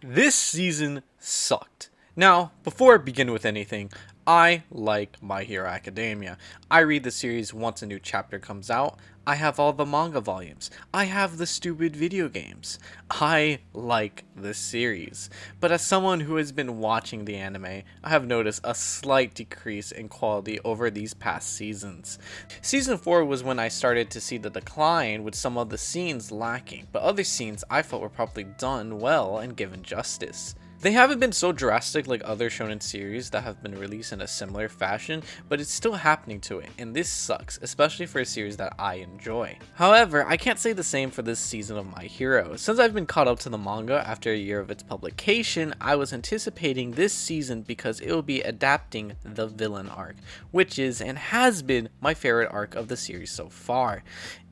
This season sucked. Now, before I begin with anything, I like My Hero Academia. I read the series once a new chapter comes out. I have all the manga volumes. I have the stupid video games. I like this series. But as someone who has been watching the anime, I have noticed a slight decrease in quality over these past seasons. Season 4 was when I started to see the decline, with some of the scenes lacking, but other scenes I felt were probably done well and given justice. They haven't been so drastic like other shonen series that have been released in a similar fashion, but it's still happening to it, and this sucks, especially for a series that I enjoy. However, I can't say the same for this season of My Hero. Since I've been caught up to the manga after a year of its publication, I was anticipating this season because it will be adapting the villain arc, which is and has been my favorite arc of the series so far.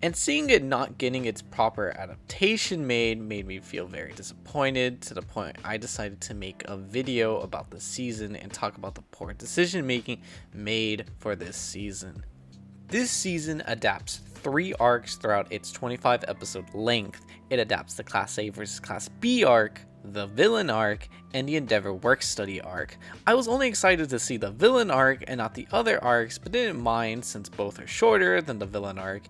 And seeing it not getting its proper adaptation made me feel very disappointed, to the point I decided to make a video about the season and talk about the poor decision making made for this season. This season adapts 3 arcs throughout its 25 episode length. It adapts the Class A versus Class B arc, the villain arc, and the Endeavor work study arc. I was only excited to see the villain arc and not the other arcs, but didn't mind since both are shorter than the villain arc,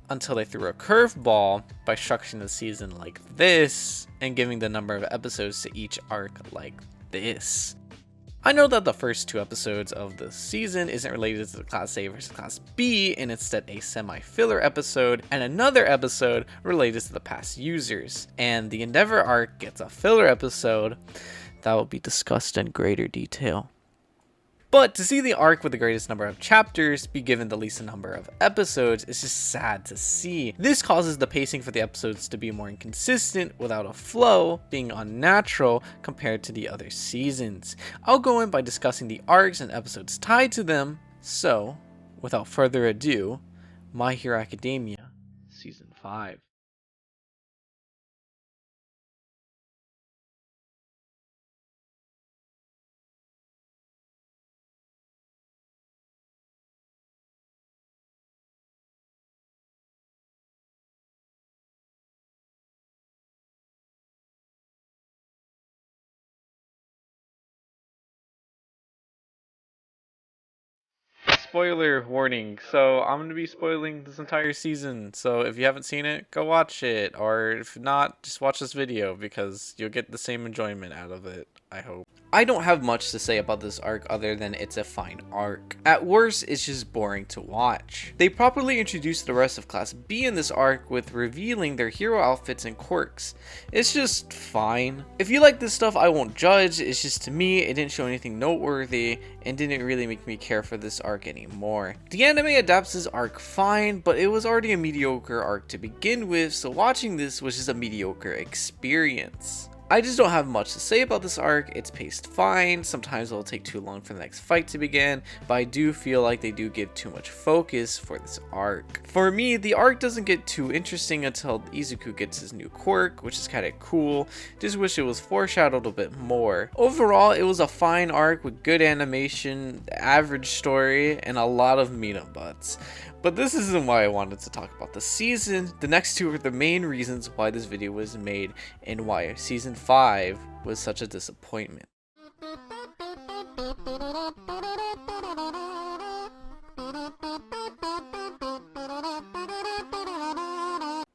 until they threw a curveball by structuring the season like this and giving the number of episodes to each arc like this. I know that the first 2 episodes of the season isn't related to the Class A versus Class B, and instead a semi-filler episode and another episode related to the past users, and the Endeavor arc gets a filler episode that will be discussed in greater detail. But to see the arc with the greatest number of chapters be given the least number of episodes is just sad to see. This causes the pacing for the episodes to be more inconsistent, without a flow, being unnatural compared to the other seasons. I'll go in by discussing the arcs and episodes tied to them, so without further ado, My Hero Academia Season 5. Spoiler warning. So I'm going to be spoiling this entire season. So if you haven't seen it, go watch it. Or if not, just watch this video because you'll get the same enjoyment out of it, I hope. I don't have much to say about this arc other than it's a fine arc. At worst, it's just boring to watch. They properly introduced the rest of Class B in this arc with revealing their hero outfits and quirks. It's just fine. If you like this stuff, I won't judge. It's just, to me, it didn't show anything noteworthy and didn't really make me care for this arc anymore. The anime adapts this arc fine, but it was already a mediocre arc to begin with, so watching this was just a mediocre experience. I just don't have much to say about this arc. It's paced fine, sometimes it'll take too long for the next fight to begin, but I do feel like they do give too much focus for this arc. For me, the arc doesn't get too interesting until Izuku gets his new quirk, which is kinda cool. Just wish it was foreshadowed a bit more. Overall, it was a fine arc with good animation, average story, and a lot of meat and butts. But this isn't why I wanted to talk about the season. The next 2 are the main reasons why this video was made and why season 5 was such a disappointment.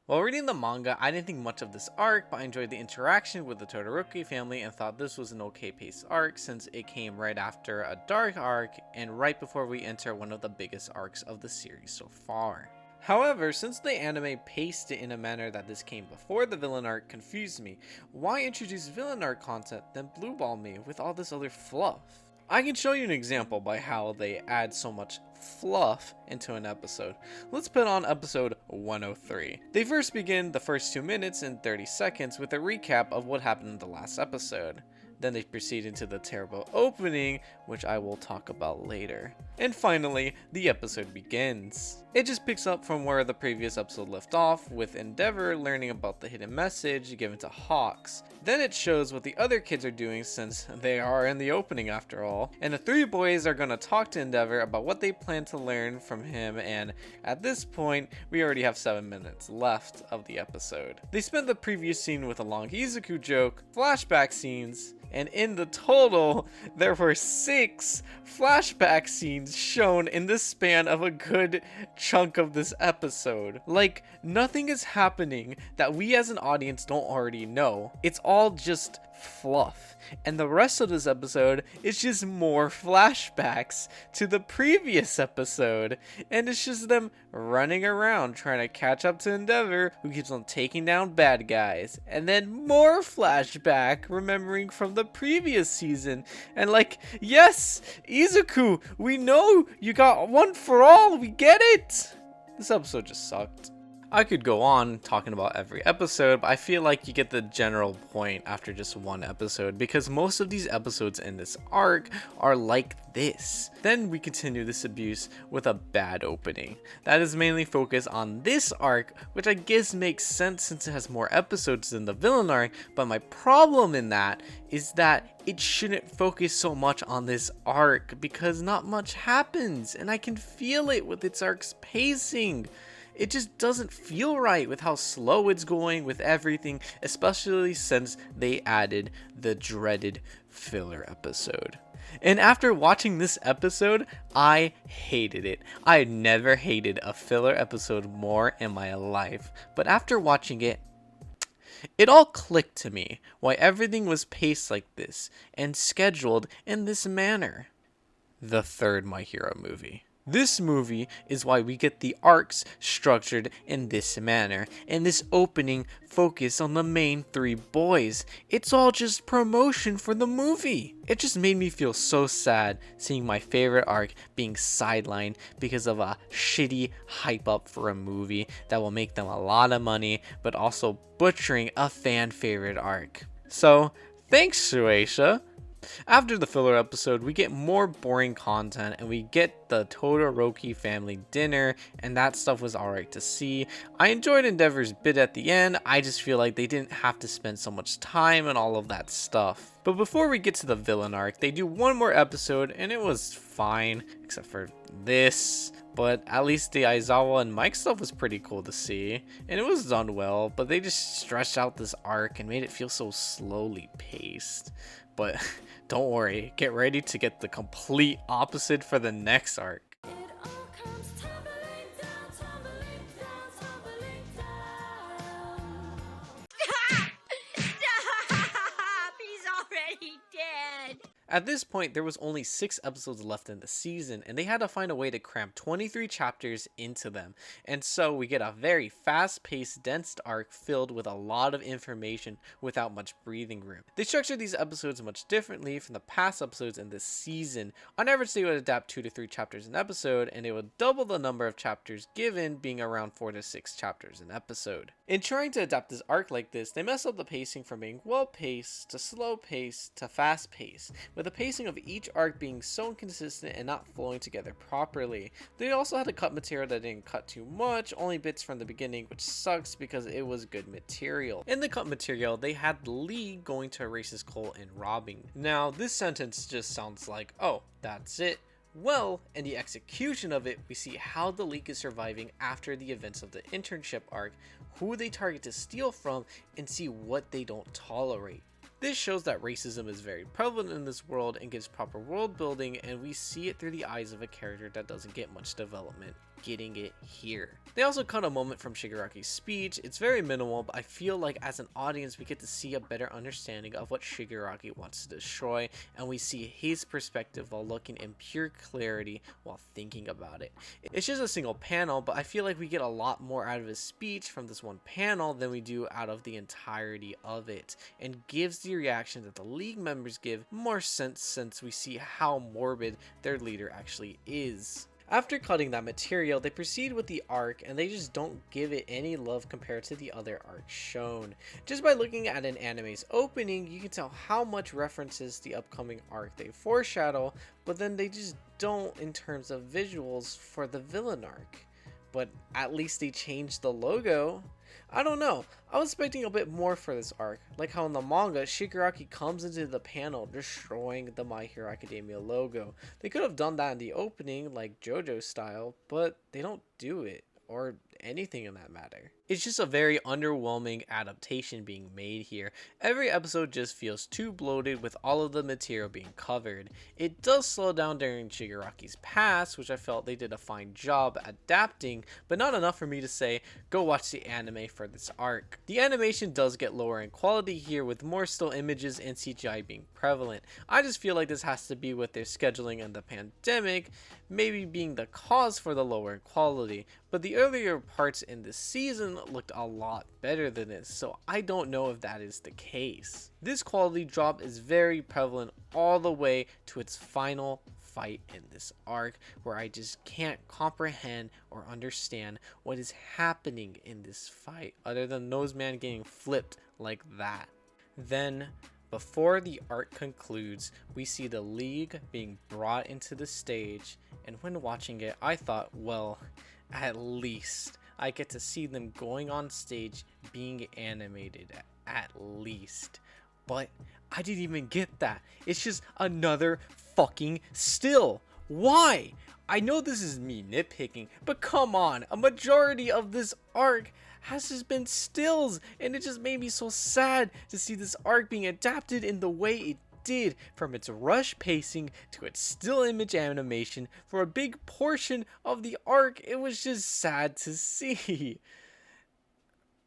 While reading the manga, I didn't think much of this arc, but I enjoyed the interaction with the Todoroki family and thought this was an okay paced arc since it came right after a dark arc and right before we enter one of the biggest arcs of the series so far. However, since the anime paced it in a manner that this came before the villain arc confused me, why introduce villain arc content then blueball me with all this other fluff? I can show you an example by how they add so much fluff into an episode. Let's put on episode 103. They first begin the first 2 minutes and 30 seconds with a recap of what happened in the last episode. Then they proceed into the terrible opening, which I will talk about later. And finally, the episode begins. It just picks up from where the previous episode left off, with Endeavor learning about the hidden message given to Hawks. Then it shows what the other kids are doing, since they are in the opening after all. And the three boys are going to talk to Endeavor about what they plan to learn from him, and at this point, we already have 7 minutes left of the episode. They spent the previous scene with a long Izuku joke, flashback scenes, and in the total, there were 6 flashback scenes shown in the span of a good chunk of this episode. Like, nothing is happening that we as an audience don't already know. It's all just fluff. And the rest of this episode is just more flashbacks to the previous episode. And it's just them running around trying to catch up to Endeavor, who keeps on taking down bad guys. And then more flashback, remembering from the previous season. And like, yes, Izuku, we know you got one for all, we get it! This episode just sucked. I could go on talking about every episode, but I feel like you get the general point after just one episode, because most of these episodes in this arc are like this. Then we continue this abuse with a bad opening. That is mainly focused on this arc, which I guess makes sense since it has more episodes than the villain arc, but my problem in that is that it shouldn't focus so much on this arc, because not much happens, and I can feel it with its arc's pacing. It just doesn't feel right with how slow it's going with everything, especially since they added the dreaded filler episode. And after watching this episode, I hated it. I had never hated a filler episode more in my life. But after watching it, it all clicked to me why everything was paced like this and scheduled in this manner. The third My Hero movie. This movie is why we get the arcs structured in this manner, and this opening focus on the main 3 boys. It's all just promotion for the movie. It just made me feel so sad seeing my favorite arc being sidelined because of a shitty hype up for a movie that will make them a lot of money, but also butchering a fan favorite arc. So, thanks Shueisha. After the filler episode, we get more boring content and we get the Todoroki family dinner, and that stuff was alright to see. I enjoyed Endeavor's bit at the end. I just feel like they didn't have to spend so much time and all of that stuff. But before we get to the villain arc, they do one more episode and it was fine, except for this. But at least the Aizawa and Mike stuff was pretty cool to see, and it was done well, but they just stretched out this arc and made it feel so slowly paced. But don't worry, get ready to get the complete opposite for the next arc. At this point, there was only 6 episodes left in the season, and they had to find a way to cram 23 chapters into them. And so we get a very fast-paced, dense arc filled with a lot of information without much breathing room. They structured these episodes much differently from the past episodes in this season. On average, they would adapt 2 to 3 chapters an episode, and they would double the number of chapters given, being around 4 to 6 chapters an episode. In trying to adapt this arc like this, they messed up the pacing from being well-paced to slow-paced to fast-paced, with the pacing of each arc being so inconsistent and not flowing together properly. They also had to cut material that didn't cut too much, only bits from the beginning, which sucks because it was good material. In the cut material, they had Lee going to erase his coal and robbing. Now, this sentence just sounds like, oh, that's it. Well, in the execution of it, we see how the leak is surviving after the events of the internship arc, who they target to steal from, and see what they don't tolerate. This shows that racism is very prevalent in this world and gives proper world building, and we see it through the eyes of a character that doesn't get much development, getting it here. They also cut a moment from Shigaraki's speech. It's very minimal, but I feel like as an audience we get to see a better understanding of what Shigaraki wants to destroy, and we see his perspective while looking in pure clarity while thinking about it. It's just a single panel, but I feel like we get a lot more out of his speech from this one panel than we do out of the entirety of it, and gives the reaction that the league members give more sense since we see how morbid their leader actually is. After cutting that material, they proceed with the arc and they just don't give it any love compared to the other arcs shown. Just by looking at an anime's opening, you can tell how much references the upcoming arc they foreshadow, but then they just don't in terms of visuals for the villain arc. But at least they changed the logo. I don't know, I was expecting a bit more for this arc, like how in the manga, Shigaraki comes into the panel destroying the My Hero Academia logo. They could have done that in the opening, like JoJo style, but they don't do it, or anything in that matter. It's just a very underwhelming adaptation being made here. Every episode just feels too bloated with all of the material being covered. It does slow down during Shigaraki's past, which I felt they did a fine job adapting, but not enough for me to say, go watch the anime for this arc. The animation does get lower in quality here with more still images and CGI being prevalent. I just feel like this has to be with their scheduling and the pandemic, maybe being the cause for the lower quality, but the earlier parts in this season looked a lot better than this, so I don't know if that is the case. This quality drop is very prevalent all the way to its final fight in this arc, where I just can't comprehend or understand what is happening in this fight other than Noseman getting flipped like that. Then before the arc concludes, we see the League being brought into the stage, and when watching it I thought, well, at least I get to see them going on stage being animated, at least. But I didn't even get that. It's just another fucking still. Why? I know this is me nitpicking, but come on, a majority of this arc has just been stills, and it just made me so sad to see this arc being adapted in the way it did, from its rush pacing to its still image animation. For a big portion of the arc, it was just sad to see.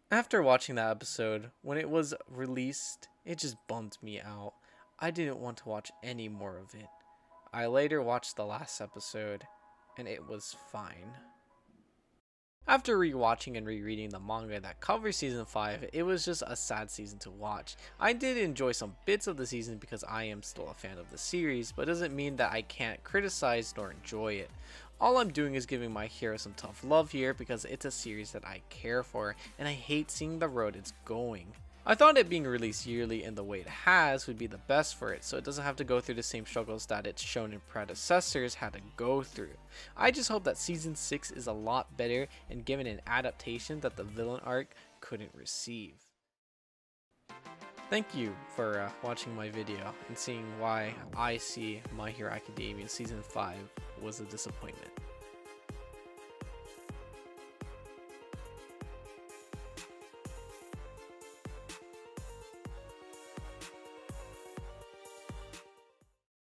After watching that episode, when it was released, it just bummed me out. I didn't want to watch any more of it. I later watched the last episode, and it was fine. After rewatching and rereading the manga that covers season 5, it was just a sad season to watch. I did enjoy some bits of the season because I am still a fan of the series, but it doesn't mean that I can't criticize nor enjoy it. All I'm doing is giving My Hero some tough love here because it's a series that I care for, and I hate seeing the road it's going. I thought it being released yearly in the way it has would be the best for it, so it doesn't have to go through the same struggles that its shonen predecessors had to go through. I just hope that season 6 is a lot better and given an adaptation that the villain arc couldn't receive. Thank you for watching my video and seeing why I see My Hero Academia season 5 was a disappointment.